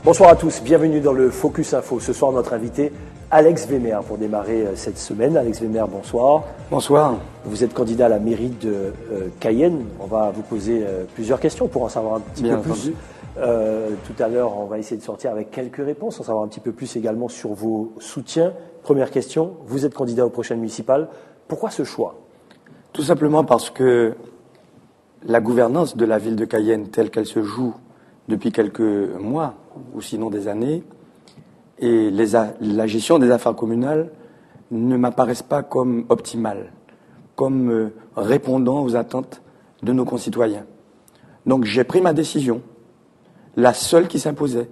Bonsoir à tous, bienvenue dans le Focus Info. Ce soir, notre invité, Alex Wehmer, pour démarrer cette semaine. Alex Wehmer, bonsoir. Bonsoir. Vous êtes candidat à la mairie de Cayenne. On va vous poser plusieurs questions pour en savoir un petit peu plus. Tout à l'heure, on va essayer de sortir avec quelques réponses, en savoir un petit peu plus également sur vos soutiens. Première question, vous êtes candidat aux prochaines municipales. Pourquoi ce choix? Tout simplement parce que la gouvernance de la ville de Cayenne, telle qu'elle se joue depuis quelques mois, ou sinon des années, et la gestion des affaires communales ne m'apparaissent pas comme optimales, comme répondant aux attentes de nos concitoyens. Donc j'ai pris ma décision, la seule qui s'imposait,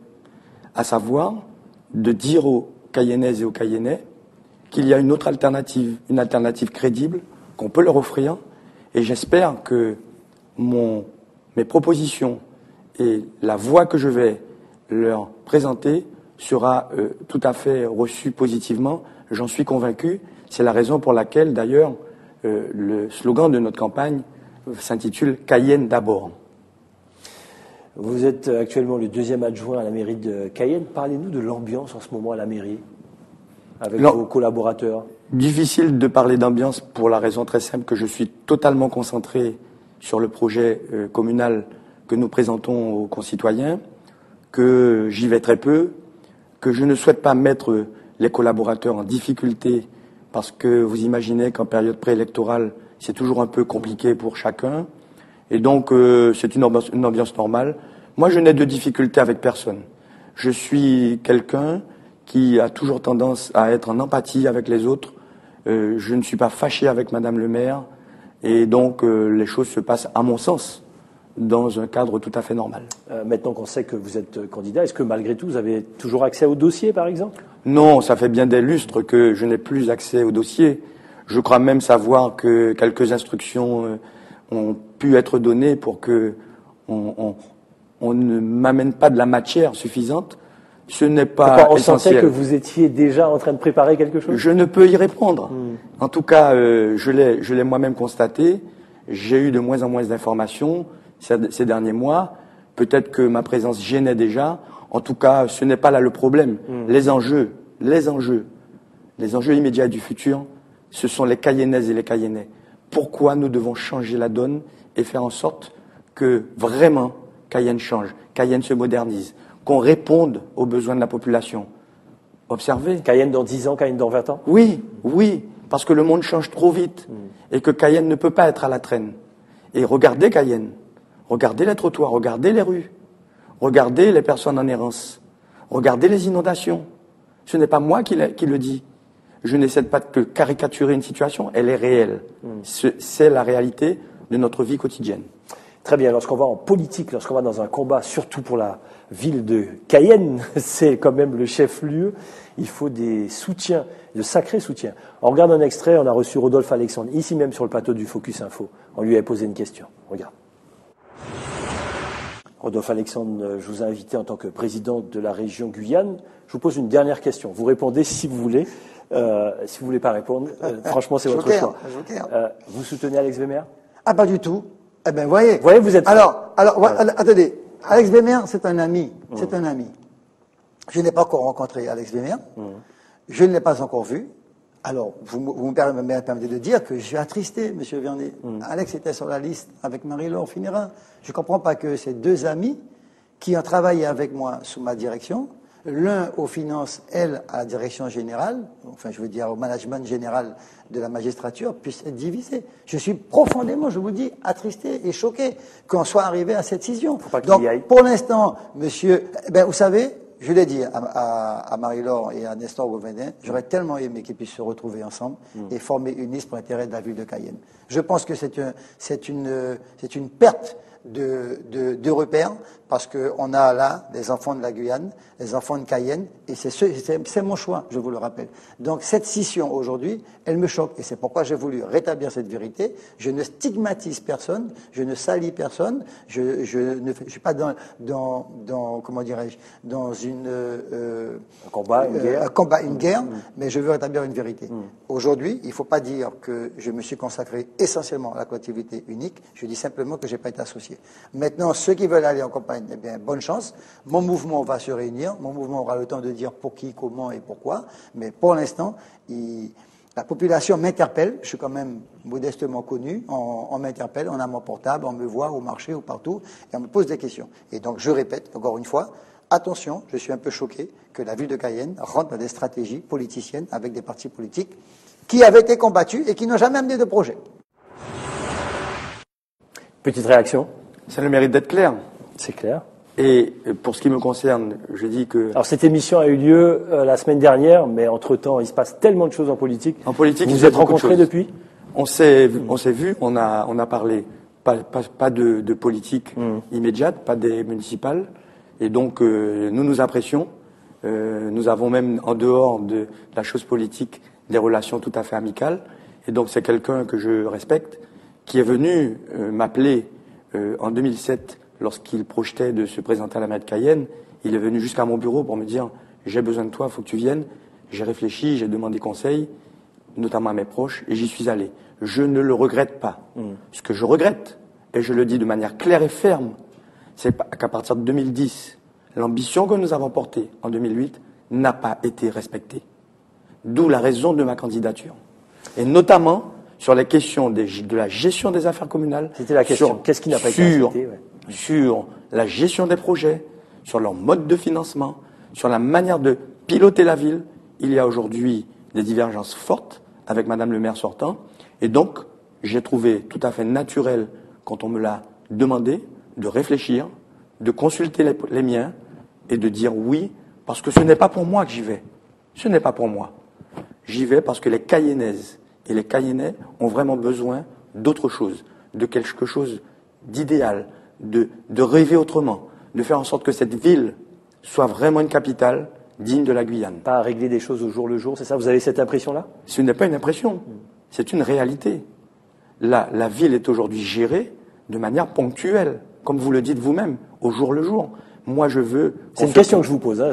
à savoir de dire aux Cayennaises et aux Cayennais qu'il y a une autre alternative, une alternative crédible, qu'on peut leur offrir, et j'espère que mes propositions et la voie que je vais leur présenter sera tout à fait reçue positivement. J'en suis convaincu. C'est la raison pour laquelle, d'ailleurs, le slogan de notre campagne s'intitule « Cayenne d'abord ». Vous êtes actuellement le deuxième adjoint à la mairie de Cayenne. Parlez-nous de l'ambiance en ce moment à la mairie, avec vos collaborateurs. Difficile de parler d'ambiance pour la raison très simple que je suis totalement concentré sur le projet communal que nous présentons aux concitoyens, que j'y vais très peu, que je ne souhaite pas mettre les collaborateurs en difficulté parce que vous imaginez qu'en période préélectorale, c'est toujours un peu compliqué pour chacun. Et donc, c'est une ambiance normale. Moi, je n'ai de difficulté avec personne. Je suis quelqu'un qui a toujours tendance à être en empathie avec les autres. Je ne suis pas fâché avec Madame le maire. Et donc, les choses se passent, à mon sens, dans un cadre tout à fait normal. Maintenant qu'on sait que vous êtes candidat, est-ce que malgré tout, vous avez toujours accès au dossier, par exemple? Non, ça fait bien des lustres que je n'ai plus accès au dossier. Je crois même savoir que quelques instructions ont pu être données pour que on ne m'amène pas de la matière suffisante. Ce n'est pas on essentiel. sentait que vous étiez déjà en train de préparer quelque chose? Je ne peux y répondre. En tout cas, je l'ai moi-même constaté. J'ai eu de moins en moins d'informations ces derniers mois. Peut-être que ma présence gênait déjà. En tout cas, ce n'est pas là le problème. Les enjeux immédiats du futur, ce sont les Cayennaises et les Cayennais. Pourquoi nous devons changer la donne et faire en sorte que vraiment Cayenne change, Cayenne se modernise, qu'on réponde aux besoins de la population. Observez. Cayenne dans 10 ans, Cayenne dans 20 ans? Oui, parce que le monde change trop vite et que Cayenne ne peut pas être à la traîne. Et regardez Cayenne, regardez les trottoirs, regardez les rues, regardez les personnes en errance, regardez les inondations. Ce n'est pas moi qui le dis. Je n'essaie pas de caricaturer une situation, elle est réelle. C'est la réalité de notre vie quotidienne. Très bien, lorsqu'on va en politique, lorsqu'on va dans un combat, surtout pour la ville de Cayenne, c'est quand même le chef-lieu, il faut des soutiens, de sacrés soutiens. On regarde un extrait, on a reçu Rodolphe Alexandre, ici même sur le plateau du Focus Info. On lui a posé une question. Regarde. Rodolphe Alexandre, je vous ai invité en tant que président de la région Guyane. Je vous pose une dernière question. Vous répondez si vous voulez. Si vous voulez pas répondre, franchement, c'est votre choix. Vous soutenez Alex Wehmer? Ah, pas du tout. Eh ben, voyez, vous êtes... attendez. Alex Wehmer, c'est un ami. C'est un ami. Je n'ai pas encore rencontré Alex Wehmer. Je ne l'ai pas encore vu. Alors, vous me permettez de dire que je suis attristé, Monsieur Vernet. Alex était sur la liste avec Marie-Laure Finira. Je ne comprends pas que ces deux amis qui ont travaillé avec moi sous ma direction, l'un aux finances, elle à la direction générale, enfin je veux dire au management général de la magistrature, puissent être divisés. Je suis profondément, je vous dis, attristé et choqué qu'on soit arrivé à cette décision. Donc, pour l'instant, monsieur, vous savez, je l'ai dit à Marie-Laure et à Nestor Gouvenet, j'aurais tellement aimé qu'ils puissent se retrouver ensemble et former une liste pour l'intérêt de la ville de Cayenne. Je pense que c'est une perte de repères, parce qu'on a là des enfants de la Guyane, des enfants de Cayenne, et c'est mon choix, je vous le rappelle. Donc cette scission aujourd'hui, elle me choque, et c'est pourquoi j'ai voulu rétablir cette vérité. Je ne stigmatise personne, je ne salis personne, je suis pas dans comment dirais-je, dans un combat, une guerre, mais je veux rétablir une vérité. Aujourd'hui, il ne faut pas dire que je me suis consacré essentiellement à la collectivité unique, je dis simplement que je n'ai pas été associé. dossier. Maintenant, ceux qui veulent aller en campagne, eh bien, bonne chance. Mon mouvement va se réunir. Mon mouvement aura le temps de dire pour qui, comment et pourquoi. Mais pour l'instant, la population m'interpelle. Je suis quand même modestement connu. On m'interpelle, on a mon portable, on me voit au marché ou partout, et on me pose des questions. Et donc, je répète, encore une fois, attention, je suis un peu choqué que la ville de Cayenne rentre dans des stratégies politiciennes avec des partis politiques qui avaient été combattus et qui n'ont jamais amené de projet. Petite réaction? Ça a le mérite d'être clair. C'est clair. Et pour ce qui me concerne, je dis que... Alors cette émission a eu lieu la semaine dernière, mais entre-temps, il se passe tellement de choses en politique. En politique, vous vous êtes rencontrés depuis? On s'est vu, on a parlé, pas de politique immédiate, pas des municipales. Et donc, nous apprécions. Nous avons même, en dehors de la chose politique, des relations tout à fait amicales. Et donc, c'est quelqu'un que je respecte, qui est venu m'appeler en 2007, lorsqu'il projetait de se présenter à la mairie de Cayenne. Il est venu jusqu'à mon bureau pour me dire « J'ai besoin de toi, il faut que tu viennes ». J'ai réfléchi, j'ai demandé conseil, notamment à mes proches, et j'y suis allé. Je ne le regrette pas. Ce que je regrette, et je le dis de manière claire et ferme, c'est qu'à partir de 2010, l'ambition que nous avons portée en 2008 n'a pas été respectée. D'où la raison de ma candidature. Et notamment sur les questions de la gestion des affaires communales. C'était la question. Qu'est-ce qui n'a pas été respecté? Sur la gestion des projets, sur leur mode de financement, sur la manière de piloter la ville. Il y a aujourd'hui des divergences fortes avec Madame le maire sortant. Et donc, j'ai trouvé tout à fait naturel, quand on me l'a demandé, de réfléchir, de consulter les miens et de dire oui, parce que ce n'est pas pour moi que j'y vais. Ce n'est pas pour moi. J'y vais parce que les Cayennaises et les Cayennais ont vraiment besoin d'autre chose, de quelque chose d'idéal, de rêver autrement, de faire en sorte que cette ville soit vraiment une capitale digne de la Guyane. Pas à régler des choses au jour le jour, c'est ça? Vous avez cette impression-là? Ce n'est pas une impression, c'est une réalité. La ville est aujourd'hui gérée de manière ponctuelle, comme vous le dites vous-même, au jour le jour. Moi, je veux... C'est une question que je vous pose, hein.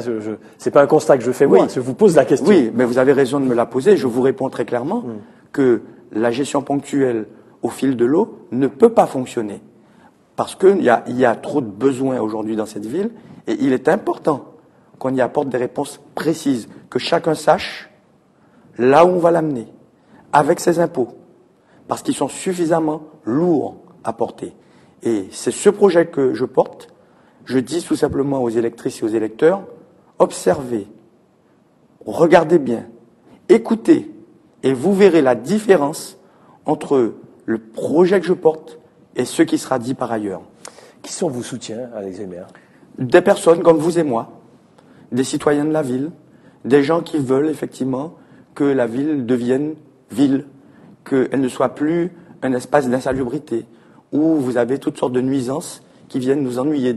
C'est pas un constat que je fais moi, je vous pose la question. Oui, mais vous avez raison de me la poser. Je vous réponds très clairement que la gestion ponctuelle au fil de l'eau ne peut pas fonctionner. Parce qu'il y a trop de besoins aujourd'hui dans cette ville et il est important qu'on y apporte des réponses précises, que chacun sache là où on va l'amener, avec ses impôts, parce qu'ils sont suffisamment lourds à porter. Et c'est ce projet que je porte. Je dis tout simplement aux électrices et aux électeurs, observez, regardez bien, écoutez, et vous verrez la différence entre le projet que je porte et ce qui sera dit par ailleurs. Qui sont vos soutiens, Alex Weymer? Des personnes comme vous et moi, des citoyens de la ville, des gens qui veulent effectivement que la ville devienne ville, qu'elle ne soit plus un espace d'insalubrité, où vous avez toutes sortes de nuisances qui viennent nous ennuyer,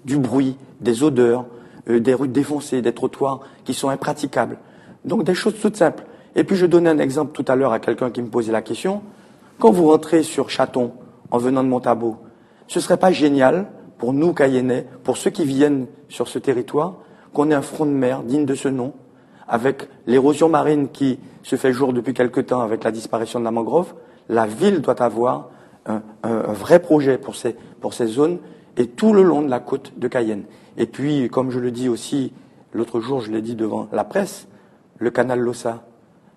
du bruit, des odeurs, des rues défoncées, des trottoirs qui sont impraticables. Donc des choses toutes simples. Et puis je donnais un exemple tout à l'heure à quelqu'un qui me posait la question. Quand vous rentrez sur Châton, en venant de Montabaud, ce serait pas génial pour nous, Cayennais, pour ceux qui viennent sur ce territoire, qu'on ait un front de mer digne de ce nom, avec l'érosion marine qui se fait jour depuis quelque temps avec la disparition de la mangrove. La ville doit avoir un vrai projet pour ces zones et tout le long de la côte de Cayenne. Et puis, comme je le dis aussi, l'autre jour, je l'ai dit devant la presse, le canal Lossa,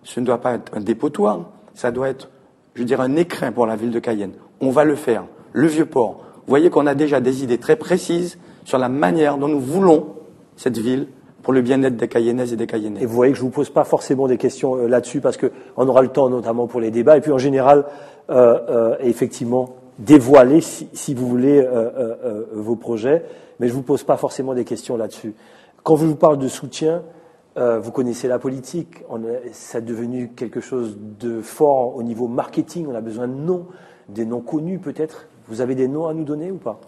ce ne doit pas être un dépotoir, ça doit être, je dirais, un écrin pour la ville de Cayenne. On va le faire. Le Vieux-Port. Vous voyez qu'on a déjà des idées très précises sur la manière dont nous voulons cette ville pour le bien-être des Cayennaises et des Cayennais. Et vous voyez que je vous pose pas forcément des questions là-dessus parce que on aura le temps notamment pour les débats et puis en général, effectivement, dévoiler si vous voulez vos projets, mais je vous pose pas forcément des questions là-dessus. Quand je vous parle de soutien, vous connaissez la politique, ça est devenu quelque chose de fort au niveau marketing, on a besoin de noms, des noms connus peut-être. Vous avez des noms à nous donner ou pas?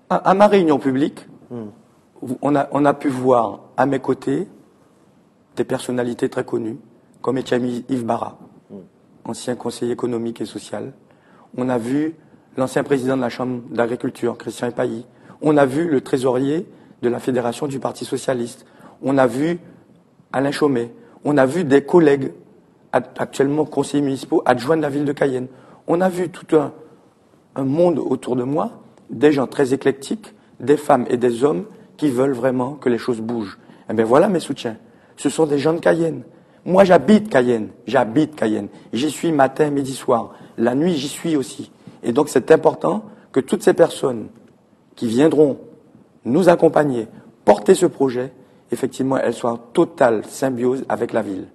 À ma réunion publique, on a pu voir à mes côtés des personnalités très connues, comme Etienne Yves Barra, ancien conseiller économique et social. On a vu l'ancien président de la Chambre d'agriculture, Christian Epailly. On a vu le trésorier de la Fédération du Parti socialiste. On a vu Alain Chaumet. On a vu des collègues, actuellement conseillers municipaux, adjoints de la ville de Cayenne. On a vu tout un monde autour de moi des gens très éclectiques, des femmes et des hommes qui veulent vraiment que les choses bougent. Eh bien voilà mes soutiens. Ce sont des gens de Cayenne. Moi j'habite Cayenne. J'y suis matin, midi, soir. La nuit j'y suis aussi. Et donc c'est important que toutes ces personnes qui viendront nous accompagner, porter ce projet, effectivement elles soient en totale symbiose avec la ville.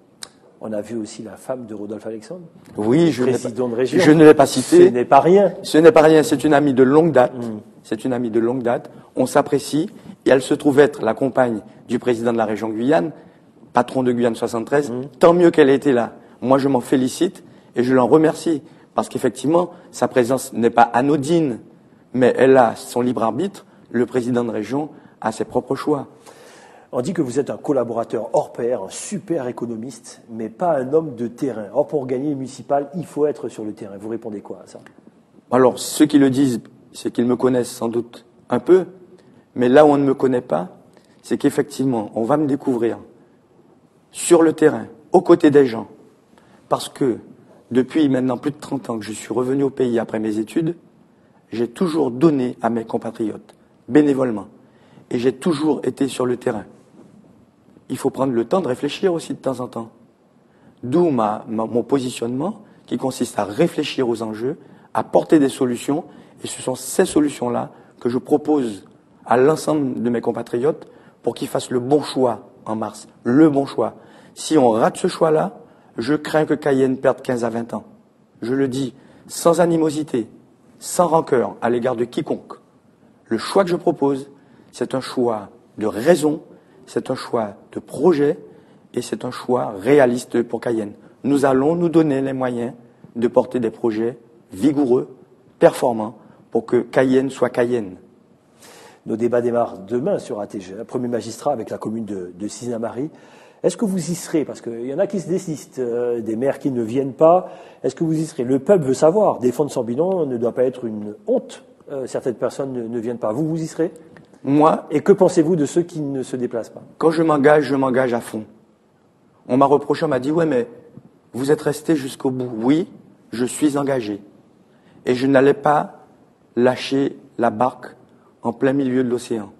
On a vu aussi la femme de Rodolphe Alexandre. Oui, président de région. Je ne l'ai pas cité. Ce n'est pas rien. Ce n'est pas rien, c'est une amie de longue date. C'est une amie de longue date. On s'apprécie. Et elle se trouve être la compagne du président de la région Guyane, patron de Guyane 73. Tant mieux qu'elle ait été là. Moi, je m'en félicite et je l'en remercie. Parce qu'effectivement, sa présence n'est pas anodine, mais elle a son libre arbitre. Le président de région a ses propres choix. On dit que vous êtes un collaborateur hors pair, un super économiste, mais pas un homme de terrain. Or, pour gagner les municipales, il faut être sur le terrain. Vous répondez quoi à ça? Alors, ceux qui le disent, c'est qu'ils me connaissent sans doute un peu, mais là où on ne me connaît pas, c'est qu'effectivement, on va me découvrir sur le terrain, aux côtés des gens, parce que depuis maintenant plus de 30 ans que je suis revenu au pays après mes études, j'ai toujours donné à mes compatriotes, bénévolement, et j'ai toujours été sur le terrain. Il faut prendre le temps de réfléchir aussi de temps en temps. D'où mon positionnement qui consiste à réfléchir aux enjeux, à porter des solutions, et ce sont ces solutions-là que je propose à l'ensemble de mes compatriotes pour qu'ils fassent le bon choix en mars, le bon choix. Si on rate ce choix-là, je crains que Cayenne perde 15 à 20 ans. Je le dis sans animosité, sans rancœur à l'égard de quiconque. Le choix que je propose, c'est un choix de raison, c'est un choix de projet et c'est un choix réaliste pour Cayenne. Nous allons nous donner les moyens de porter des projets vigoureux, performants, pour que Cayenne soit Cayenne. Nos débats démarrent demain sur ATG, un premier magistrat avec la commune de Siznamary. Est-ce que vous y serez? Parce qu'il y en a qui se désistent, des maires qui ne viennent pas. Est-ce que vous y serez? Le peuple veut savoir. Défendre son bilan ne doit pas être une honte. Certaines personnes ne viennent pas. Vous y serez? Moi. Et que pensez-vous de ceux qui ne se déplacent pas? Quand je m'engage à fond. On m'a reproché, on m'a dit, ouais, mais vous êtes resté jusqu'au bout. Oui, je suis engagé. Et je n'allais pas lâcher la barque en plein milieu de l'océan.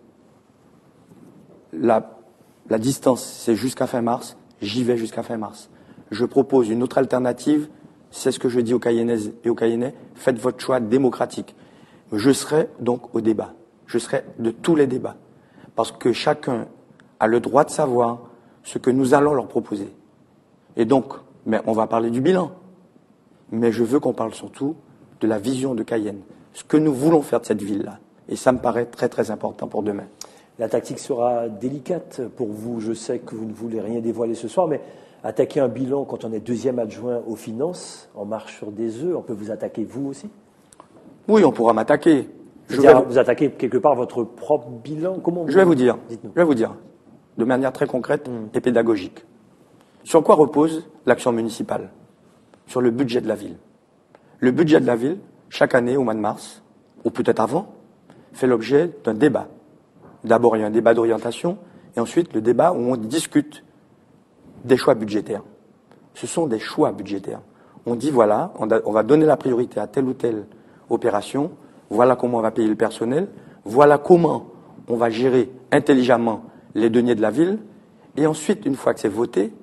La distance, c'est jusqu'à fin mars. J'y vais jusqu'à fin mars. Je propose une autre alternative. C'est ce que je dis aux Cayennaises et aux Cayennais. Faites votre choix démocratique. Je serai donc au débat. Je serai de tous les débats. Parce que chacun a le droit de savoir ce que nous allons leur proposer. Et donc, mais on va parler du bilan. Mais je veux qu'on parle surtout de la vision de Cayenne. Ce que nous voulons faire de cette ville-là. Et ça me paraît très très important pour demain. La tactique sera délicate pour vous. Je sais que vous ne voulez rien dévoiler ce soir, mais attaquer un bilan quand on est deuxième adjoint aux finances, on marche sur des œufs. On peut vous attaquer vous aussi? Oui, on pourra m'attaquer. Vous attaquez quelque part votre propre bilan? Comment Je vais vous dire. Dites-nous. Je vais vous dire. De manière très concrète et pédagogique. Sur quoi repose l'action municipale? Sur le budget de la ville. Le budget de la ville, chaque année, au mois de mars, ou peut-être avant, fait l'objet d'un débat. D'abord, il y a un débat d'orientation, et ensuite le débat où on discute des choix budgétaires. Ce sont des choix budgétaires. On dit, voilà, on va donner la priorité à telle ou telle opération, voilà comment on va payer le personnel, voilà comment on va gérer intelligemment les deniers de la ville, et ensuite, une fois que c'est voté,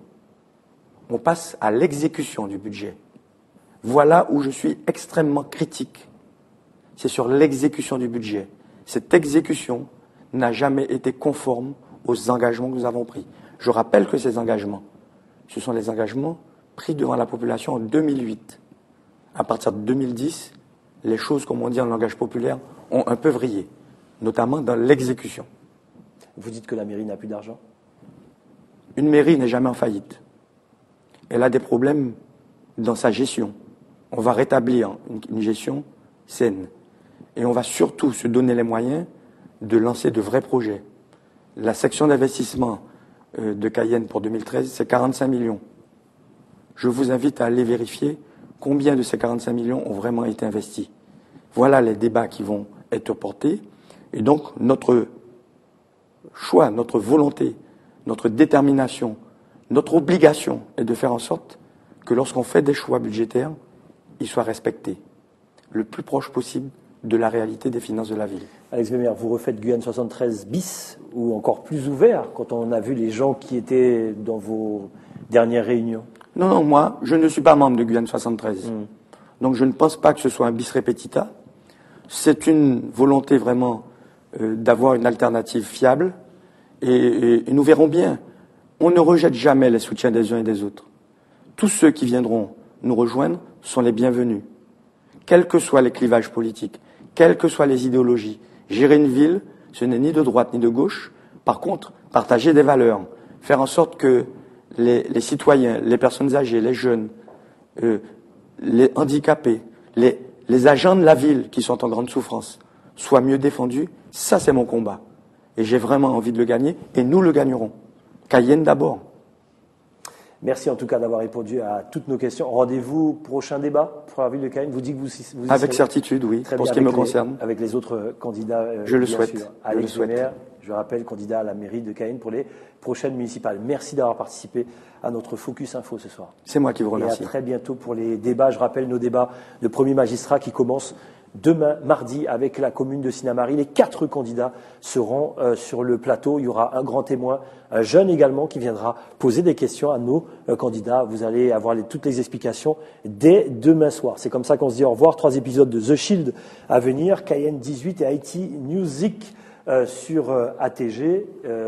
on passe à l'exécution du budget. Voilà où je suis extrêmement critique. C'est sur l'exécution du budget. Cette exécution n'a jamais été conforme aux engagements que nous avons pris. Je rappelle que ces engagements, ce sont les engagements pris devant la population en 2008. À partir de 2010, les choses, comme on dit en langage populaire, ont un peu vrillé, notamment dans l'exécution. Vous dites que la mairie n'a plus d'argent? Une mairie n'est jamais en faillite. Elle a des problèmes dans sa gestion. On va rétablir une gestion saine. Et on va surtout se donner les moyens de lancer de vrais projets. La section d'investissement de Cayenne pour 2013, c'est 45 millions. Je vous invite à aller vérifier combien de ces 45 millions ont vraiment été investis. Voilà les débats qui vont être portés. Et donc, notre choix, notre volonté, notre détermination, notre obligation est de faire en sorte que lorsqu'on fait des choix budgétaires, ils soient respectés le plus proche possible de la réalité des finances de la ville. Alex Bémère, vous refaites Guyane 73 bis ou encore plus ouvert quand on a vu les gens qui étaient dans vos dernières réunions? Non, non, moi, je ne suis pas membre de Guyane 73. Donc je ne pense pas que ce soit un bis repetita. C'est une volonté vraiment d'avoir une alternative fiable et nous verrons bien. On ne rejette jamais les soutiens des uns et des autres. Tous ceux qui viendront nous rejoindre sont les bienvenus. Quels que soient les clivages politiques, quelles que soient les idéologies, gérer une ville, ce n'est ni de droite ni de gauche. Par contre, partager des valeurs, faire en sorte que les citoyens, les personnes âgées, les jeunes, les handicapés, les agents de la ville qui sont en grande souffrance soient mieux défendus, ça c'est mon combat. Et j'ai vraiment envie de le gagner, et nous le gagnerons. Cayenne d'abord. Merci en tout cas d'avoir répondu à toutes nos questions. Rendez-vous prochain débat pour la ville de Cayenne. Vous dites que vous avec certitude, oui, très pour bien ce qui me concerne. Avec les autres candidats. Je le bien souhaite. sûr. Alex Bémère, je rappelle, candidat à la mairie de Cayenne pour les prochaines municipales. Merci d'avoir participé à notre Focus Info ce soir. C'est moi qui vous remercie. Et à très bientôt pour les débats. Je rappelle nos débats de premier magistrat qui commencent demain, mardi, avec la commune de Sinnamary. Les 4 candidats seront sur le plateau. Il y aura un grand témoin, un jeune également, qui viendra poser des questions à nos candidats. Vous allez avoir toutes les explications dès demain soir. C'est comme ça qu'on se dit au revoir. 3 épisodes de The Shield à venir, Cayenne 18 et IT Music sur ATG.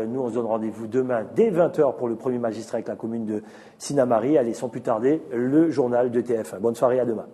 Nous, on se donne rendez-vous demain dès 20h pour le premier magistrat avec la commune de Sinnamary. Allez, sans plus tarder, le journal de TF1. Bonne soirée, à demain.